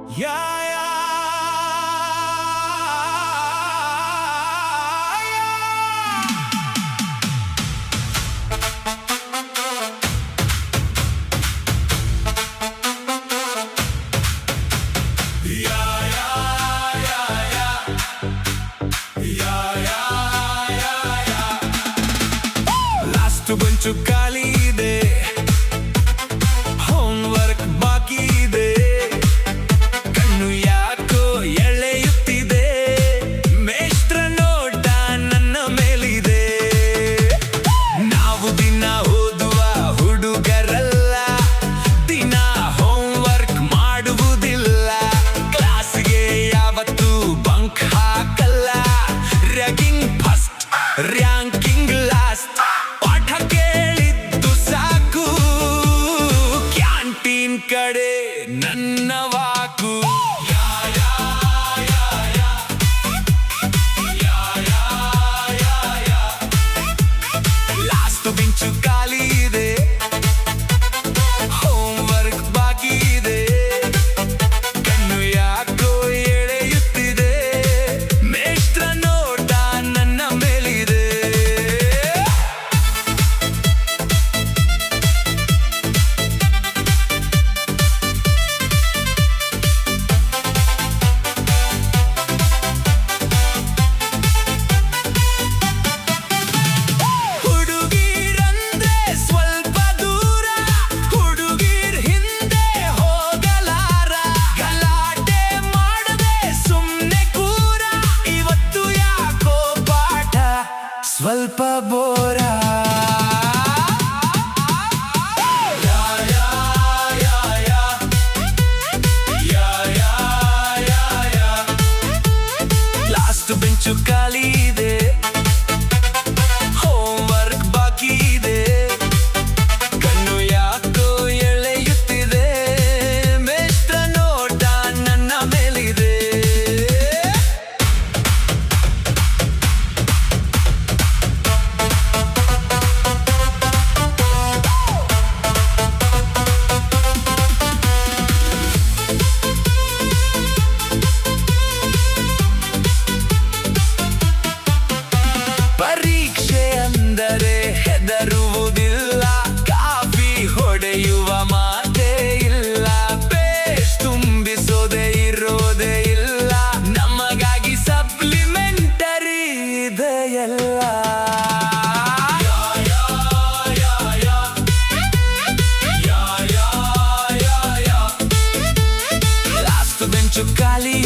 Yeah, yeah, last bunch ಖಾಲಿ ಇದೆ, homework ಬಾಕಿ ಇದೆ, ಕಣ್ಣು ಯಾಕೋ ಎಳೆಯುತ್ತಿದೆ, ಮೇಷ್ಟ್ರ ನೋಟ ನನ್ನ ಮೇಲಿದೆ. ನಾವು ದಿನ ಓದುವ ಹುಡುಗರಲ್ಲ, ದಿನ ಹೋಮ್ವರ್ಕ್ ಮಾಡುವುದಿಲ್ಲ, ಕ್ಲಾಸ್ಗೆ ಯಾವತ್ತೂ ಬಂಕ್ ಹಾಕಲ್ಲ, ರ್ಯಾಗಿಂಗ್ ಫಸ್ಟ್ ರ್ಯಾಂಕಿಂಗ್ ಲಾಸ್ಟ್, ಪಾಠ ಕೇಳಿದ್ದು ಸಾಕು, ಕ್ಯಾಂಟೀನ್ ಕಡೆ ನನ್ನ ವಾಕು. ಲಾಸ್ಟ್ ಬೆಂಚು ಖಾಲಿ ಇದೆ, ಹೋಮ್ವರ್ಕ್ ಬಾಕಿ ಇದೆ, ಕಣ್ಣು ಯಾಕೋ ಎಳೆಯುತ್ತಿದೆ, ಮೇಷ್ಟ್ರ ನೋಟ ನನ್ನ ಮೇಲಿದೆ. ಹುಡುಗಿರಂದ್ರೆ ಸ್ವಲ್ಪ ದೂರ, ಹುಡುಗಿರ್ ಹಿಂದೆ ಹೋಗಲಾರ, ಗಲಾಟೆ ಮಾಡದೆ ಸುಮ್ನೆ ಕೂರ, ಇವತ್ತು ಯಾಕೋ ಪಾಠ ಸ್ವಲ್ಪ ಬೋರ. ಲಾಸ್ಟ್ ಬೆಂಚು ಖಾಲಿ ಇದೆ, ಹೋಮ್ವರ್ಕ್ ಬಾಕಿ ಇದೆ, ಕಣ್ಣು ಯಾಕೋ ಎಳೆಯುತ್ತಿದೆ, ಮೇಷ್ಟ್ರ ನೋಟ ನನ್ನ ಮೇಲಿದೆ. ಪರೀಕ್ಷೆ ಅಂದರೆ ಹೆದರುವುದಿಲ್ಲ, ಕಾಫಿ ಹೊಡೆಯುವ ಮಾತೇ ಇಲ್ಲ, ಪೇಜ್ ತುಂಬಿಸೋದೇ ಇರೋದೇ ಇಲ್ಲ, ನಮಗಾಗಿ ಸಪ್ಲಿಮೆಂಟರಿ ಇದೆಯಲ್ಲ. ಲಾಸ್ಟ್ ಬೆಂಚು ಖಾಲಿ